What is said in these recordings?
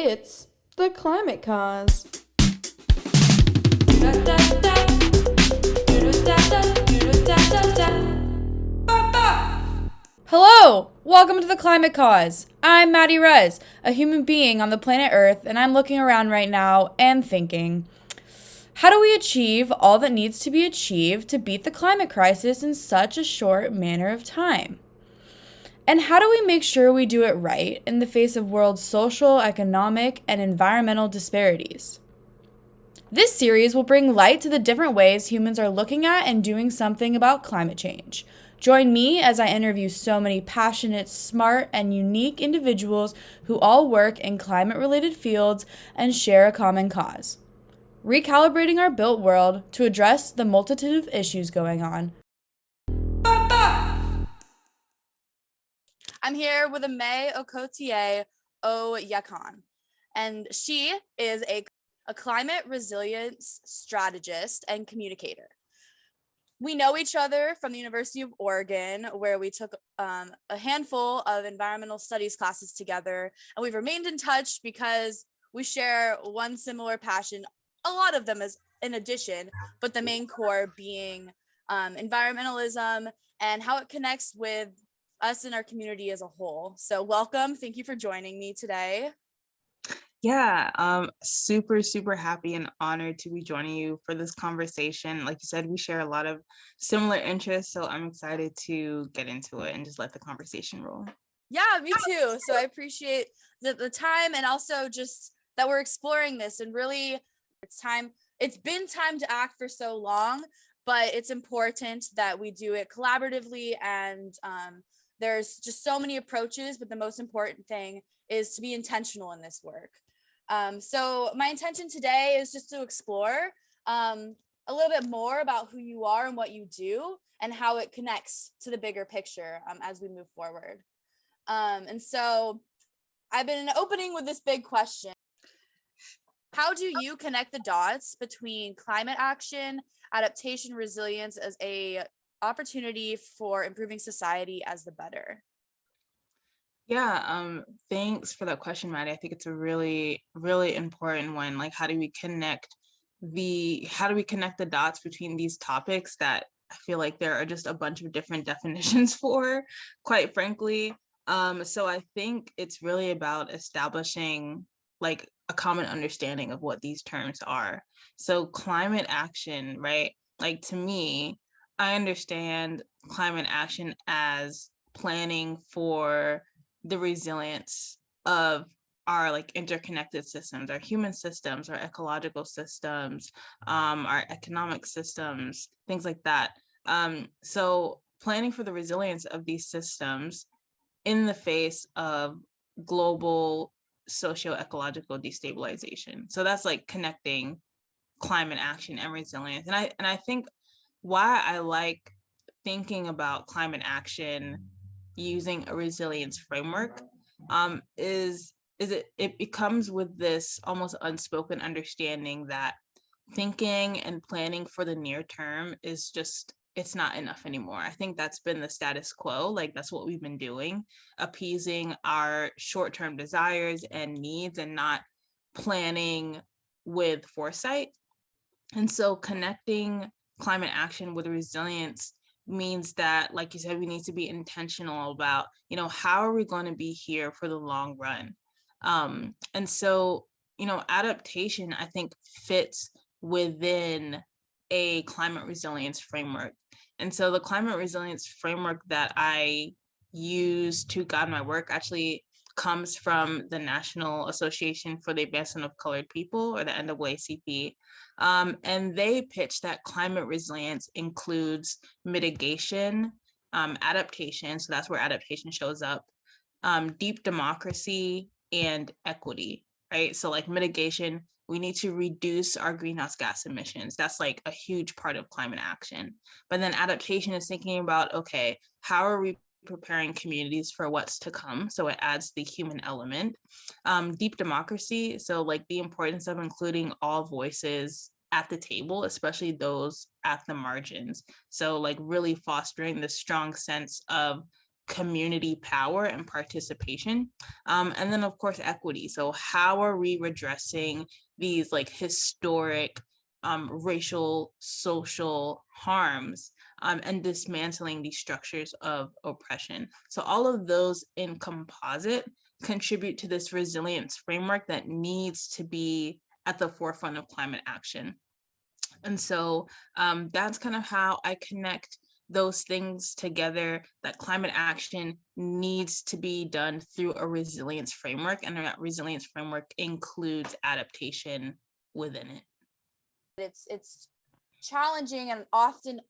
It's the climate cause. Hello! Welcome to the Climate Cause. I'm Maddie Rez, a human being on the planet Earth, and I'm looking around right now and thinking, how do we achieve all that needs to be achieved to beat the climate crisis in such a short manner of time? And how do we make sure we do it right in the face of world's social, economic, and environmental disparities? This series will bring light to the different ways humans are looking at and doing something about climate change. Join me as I interview so many passionate, smart, and unique individuals who all work in climate-related fields and share a common cause. Recalibrating our built world to address the multitude of issues going on. I'm here with Aimée Okotie-Oyakan, and she is a climate resilience strategist and communicator. We know each other from the University of Oregon, where we took a handful of environmental studies classes together, and we've remained in touch because we share one similar passion, a lot of them as in addition, but the main core being environmentalism and how it connects with us and our community as a whole. So welcome. Thank you for joining me today. Yeah, super happy and honored to be joining you for this conversation. Like you said, we share a lot of similar interests, so I'm excited to get into it and just let the conversation roll. Yeah, me too. So I appreciate the time, and also just that we're exploring this, and really it's been time to act for so long, but it's important that we do it collaboratively, and there's just so many approaches, but the most important thing is to be intentional in this work. So my intention today is just to explore a little bit more about who you are and what you do and how it connects to the bigger picture as we move forward. And so I've been opening with this big question. How do you connect the dots between climate action, adaptation, resilience as a opportunity for improving society as the better? Yeah, thanks for that question, Maddie. I think it's a really important one. Like, how do we connect the dots between these topics that I feel like there are just a bunch of different definitions for, quite frankly. So I think it's really about establishing like a common understanding of what these terms are. So climate action, right? Like to me, I understand climate action as planning for the resilience of our like interconnected systems, our human systems, our ecological systems, our economic systems, things like that. So planning for the resilience of these systems in the face of global socio-ecological destabilization. So that's like connecting climate action and resilience. And I think why I like thinking about climate action using a resilience framework is it comes with this almost unspoken understanding that thinking and planning for the near term is just it's not enough anymore. I think that's been the status quo. Like that's what we've been doing, appeasing our short-term desires and needs and not planning with foresight. And so connecting climate action with resilience means that, like you said, we need to be intentional about, how are we going to be here for the long run? And so, adaptation, I think, fits within a climate resilience framework. And so the climate resilience framework that I use to guide my work actually comes from the National Association for the Advancement of Colored People, or the NAACP. And they pitch that climate resilience includes mitigation, adaptation, so that's where adaptation shows up, deep democracy, and equity, right? So like mitigation, we need to reduce our greenhouse gas emissions. That's like a huge part of climate action. But then adaptation is thinking about, okay, how are we preparing communities for what's to come? So it adds the human element. Deep democracy, so like the importance of including all voices at the table, especially those at the margins. So like really fostering this strong sense of community power and participation. And then of course, equity. So how are we redressing these like historic racial, social harms, and dismantling these structures of oppression? So all of those in composite contribute to this resilience framework that needs to be at the forefront of climate action. And so that's kind of how I connect those things together, that climate action needs to be done through a resilience framework, and that resilience framework includes adaptation within it. It's challenging and often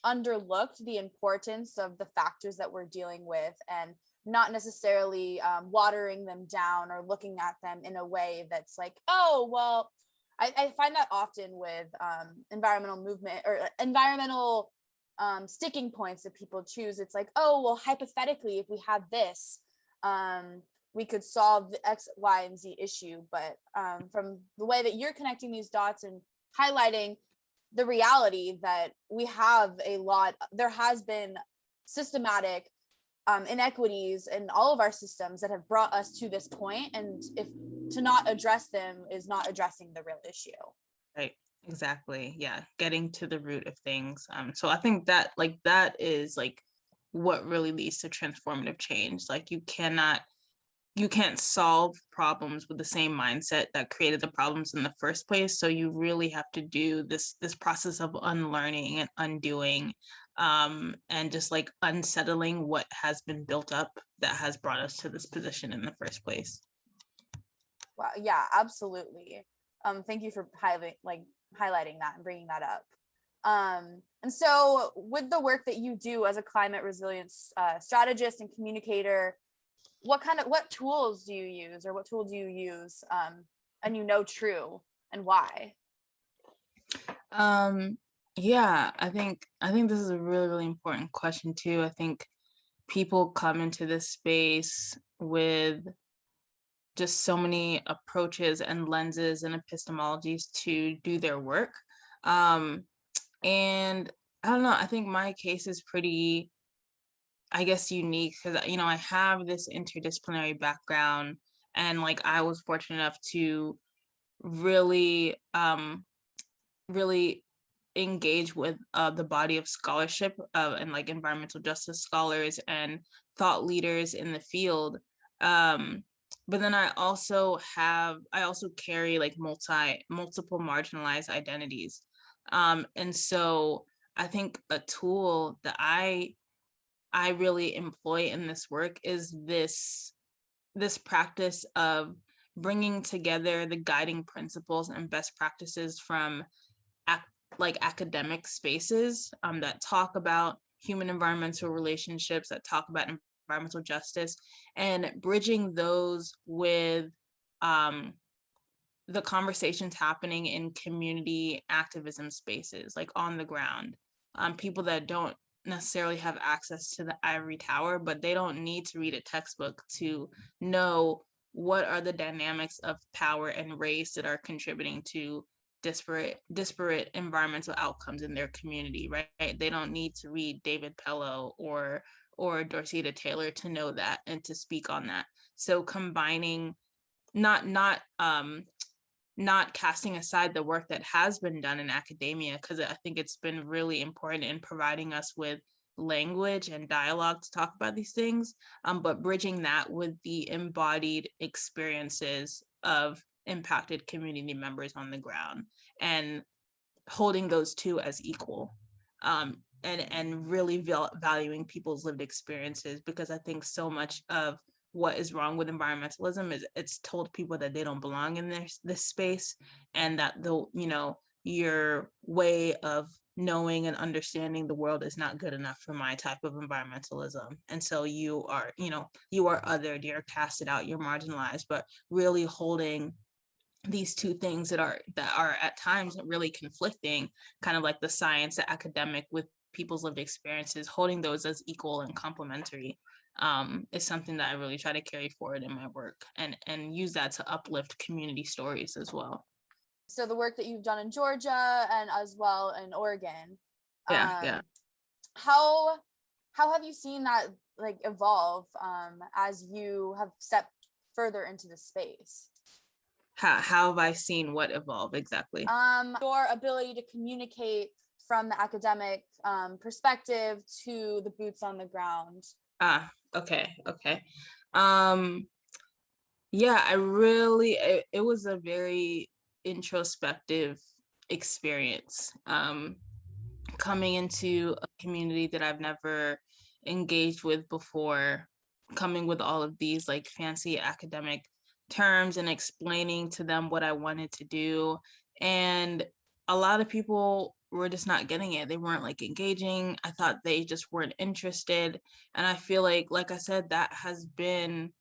underlooked, the importance of the factors that we're dealing with, and not necessarily watering them down or looking at them in a way that's like, oh, well, I find that often with environmental movement or environmental sticking points that people choose. It's like, oh, well, hypothetically, if we had this, we could solve the X, Y, and Z issue. But from the way that you're connecting these dots and highlighting the reality that we have there has been systematic inequities in all of our systems that have brought us to this point, and if to not address them is not addressing the real issue. Right, exactly. Yeah, getting to the root of things. So I think that that is like what really leads to transformative change. Like you can't solve problems with the same mindset that created the problems in the first place. So you really have to do this process of unlearning and undoing, and just like unsettling what has been built up that has brought us to this position in the first place. Wow, yeah, absolutely. Thank you for highlighting that and bringing that up. And so with the work that you do as a climate resilience strategist and communicator, what tools do you use, or what tool do you use and true, and why? Yeah, I think this is a really, really important question too. I think people come into this space with just so many approaches and lenses and epistemologies to do their work. And I don't know, I think my case is pretty, I guess, unique because, I have this interdisciplinary background, and like I was fortunate enough to really, really engage with the body of scholarship and like environmental justice scholars and thought leaders in the field. But then I also carry like multiple marginalized identities. And so I think a tool that I really employ in this work is this practice of bringing together the guiding principles and best practices from academic spaces that talk about human environmental relationships, that talk about environmental justice, and bridging those with the conversations happening in community activism spaces, like on the ground. People that don't necessarily have access to the ivory tower, but they don't need to read a textbook to know what are the dynamics of power and race that are contributing to disparate environmental outcomes in their community, right? They don't need to read David Pello or Dorceta Taylor to know that and to speak on that. So combining, not casting aside the work that has been done in academia, because I think it's been really important in providing us with language and dialogue to talk about these things, but bridging that with the embodied experiences of impacted community members on the ground, and holding those two as equal, and really valuing people's lived experiences, because I think so much of what is wrong with environmentalism is it's told people that they don't belong in this space, and that your way of knowing and understanding the world is not good enough for my type of environmentalism, and so you are othered, you're casted out, you're marginalized. But really holding these two things that are at times really conflicting, kind of like the science, the academic with people's lived experiences, holding those as equal and complementary, is something that I really try to carry forward in my work, and use that to uplift community stories as well. So the work that you've done in Georgia and as well in Oregon, Yeah. how how have you seen that like evolve as you have stepped further into the space? How have I seen what evolve exactly? Your ability to communicate from the academic perspective to the boots on the ground. Okay. Um, yeah, it was a very introspective experience. Coming into a community that I've never engaged with before, coming with all of these like fancy academic terms and explaining to them what I wanted to do. And a lot of people were just not getting it. They weren't like engaging. I thought they just weren't interested. And I feel like I said, that has been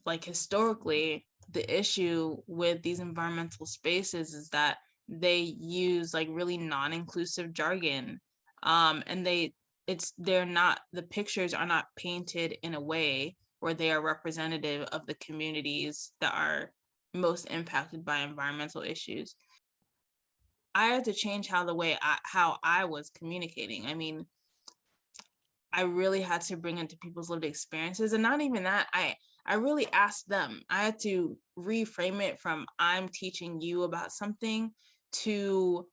like historically the issue with these environmental spaces is that they use like really non-inclusive jargon, and they're not, the pictures are not painted in a way where they are representative of the communities that are most impacted by environmental issues. I had to change how I was communicating. I mean, I really had to bring into people's lived experiences, and not even that, I really asked them. I had to reframe it from I'm teaching you about something to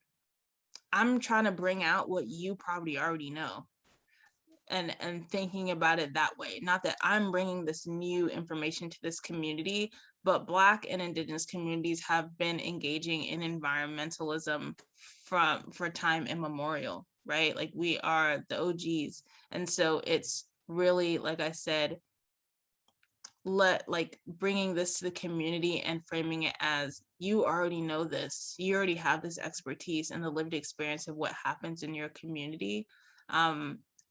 I'm trying to bring out what you probably already know, and thinking about it that way. Not that I'm bringing this new information to this community, but Black and Indigenous communities have been engaging in environmentalism for time immemorial, right? Like we are the OGs. And so it's really, like I said, bringing this to the community and framing it as you already know this, you already have this expertise and the lived experience of what happens in your community.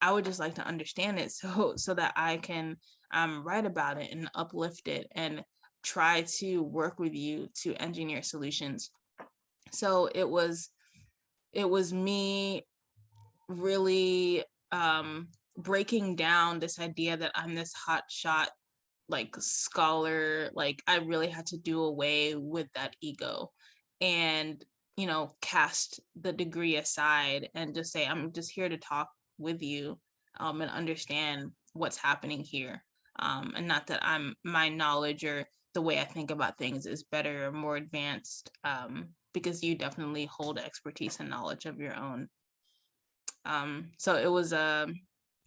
I would just like to understand it so that I can write about it and uplift it and try to work with you to engineer solutions. So it was me really breaking down this idea that I'm this hot shot like scholar. Like I really had to do away with that ego and cast the degree aside and just say I'm just here to talk with you, and understand what's happening here, and not that my knowledge or the way I think about things is better or more advanced, because you definitely hold expertise and knowledge of your own. So it was a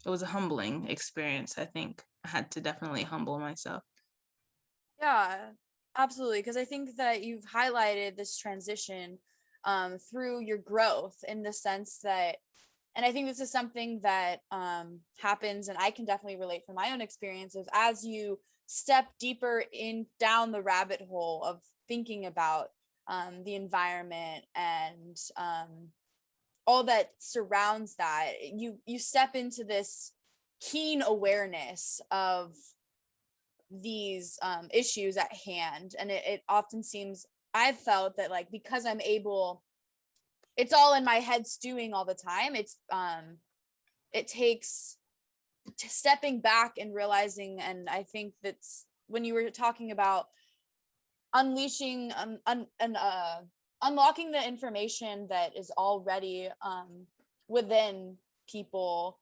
humbling experience. I think I had to definitely humble myself. Yeah, absolutely. Because I think that you've highlighted this transition through your growth in the sense that, and I think this is something that happens, and I can definitely relate from my own experiences as you step deeper in down the rabbit hole of thinking about the environment and all that surrounds that. You step into this keen awareness of these issues at hand, and it often seems, I've felt that like because I'm able, it's all in my head stewing all the time. It takes stepping back and realizing, and I think that's when you were talking about unleashing unlocking the information that is already within people,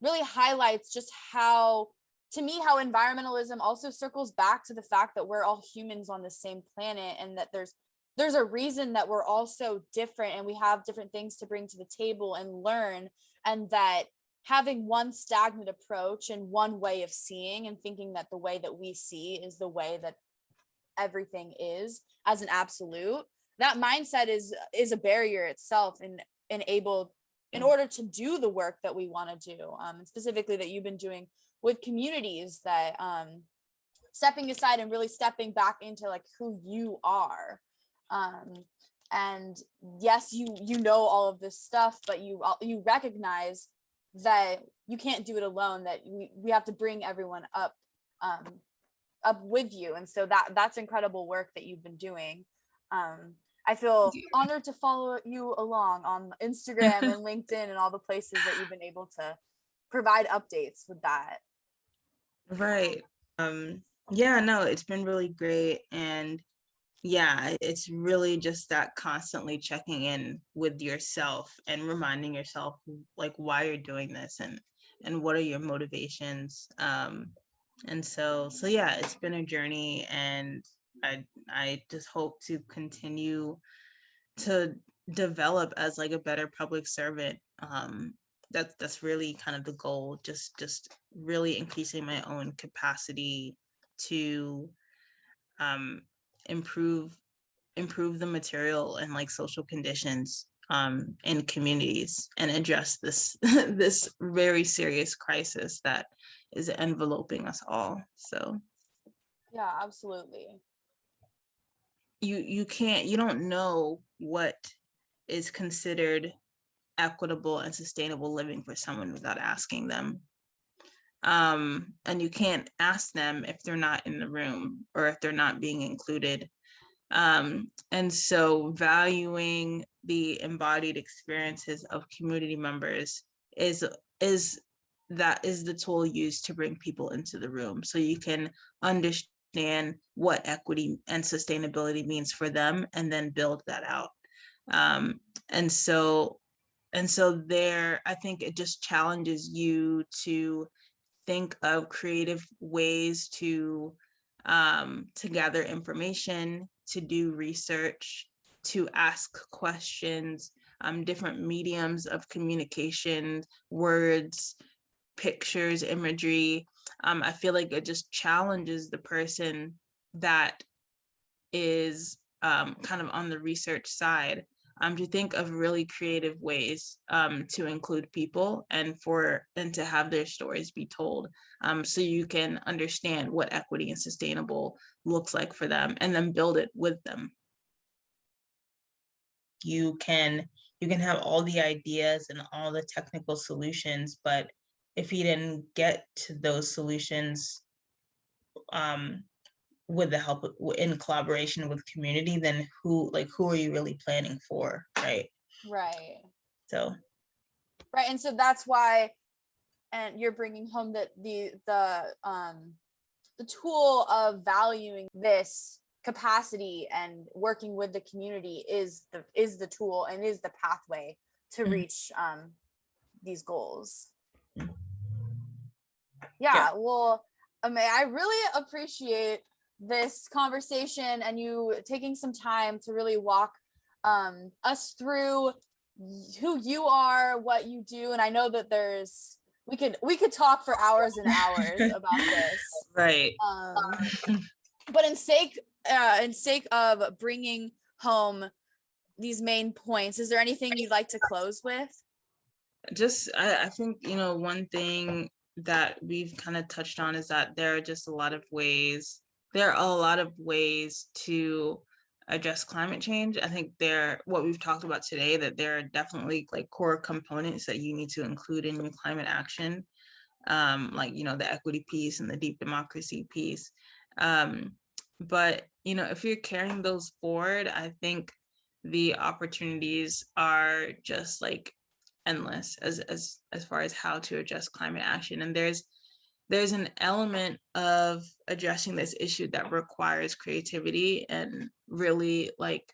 really highlights just how, to me, how environmentalism also circles back to the fact that we're all humans on the same planet, and that there's a reason that we're all so different and we have different things to bring to the table and learn, and that having one stagnant approach and one way of seeing and thinking that the way that we see is the way that everything is as an absolute, that mindset is a barrier itself, and able, in order to do the work that we want to do, and specifically that you've been doing with communities, that stepping aside and really stepping back into like who you are, and yes, you know all of this stuff, but you recognize that you can't do it alone, that we have to bring everyone up with you, and so that's incredible work that you've been doing. I feel honored to follow you along on Instagram and LinkedIn and all the places that you've been able to provide updates with that. Right. Yeah, no, it's been really great. And yeah, it's really just that constantly checking in with yourself and reminding yourself like why you're doing this. And and what are your motivations. And so yeah, it's been a journey, and I just hope to continue to develop as like a better public servant. That's really kind of the goal, just really increasing my own capacity to improve the material and like social conditions in communities, and address this this very serious crisis that is enveloping us all. So Yeah, absolutely. You don't know what is considered equitable and sustainable living for someone without asking them. And you can't ask them if they're not in the room or if they're not being included. And so valuing the embodied experiences of community members is the tool used to bring people into the room, so you can understand what equity and sustainability means for them, and then build that out. And so there, I think it just challenges you to think of creative ways to gather information, to do research, to ask questions, different mediums of communication, words, pictures, imagery. I feel like it just challenges the person that is kind of on the research side, to think of really creative ways to include people, and to have their stories be told, so you can understand what equity and sustainable looks like for them, and then build it with them. You can have all the ideas and all the technical solutions, but if you didn't get to those solutions with the help in collaboration with community, then who are you really planning for, right? Right. So Right. And so that's why, and you're bringing home that the tool of valuing this capacity and working with the community is the tool and is the pathway to reach these goals. Yeah. Well, I really appreciate this conversation and you taking some time to really walk us through who you are, what you do. And I know that we could talk for hours and hours about this. Right. But in sake of bringing home these main points, is there anything you'd like to close with? Just, I think, one thing that we've kind of touched on is that there are a lot of ways to address climate change. I think what we've talked about today, that there are definitely like core components that you need to include in your climate action, like, the equity piece and the deep democracy piece. But, if you're carrying those forward, I think the opportunities are just like endless as far as how to address climate action. And there's an element of addressing this issue that requires creativity and really like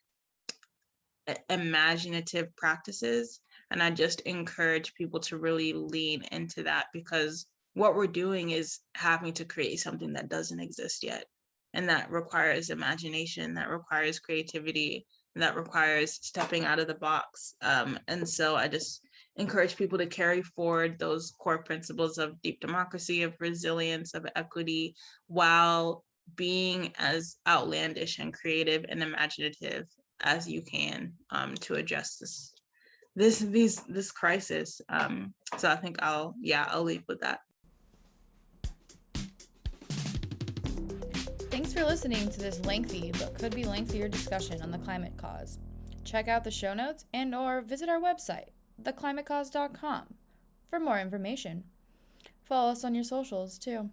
imaginative practices. And I just encourage people to really lean into that, because what we're doing is having to create something that doesn't exist yet. And that requires imagination, that requires creativity, that requires stepping out of the box. And so I just encourage people to carry forward those core principles of deep democracy, of resilience, of equity, while being as outlandish and creative and imaginative as you can, to address this crisis. So I think I'll leave with that. Thanks for listening to this lengthy but could be lengthier discussion on the climate cause. Check out the show notes or visit our website, theclimatecause.com, for more information. Follow us on your socials too.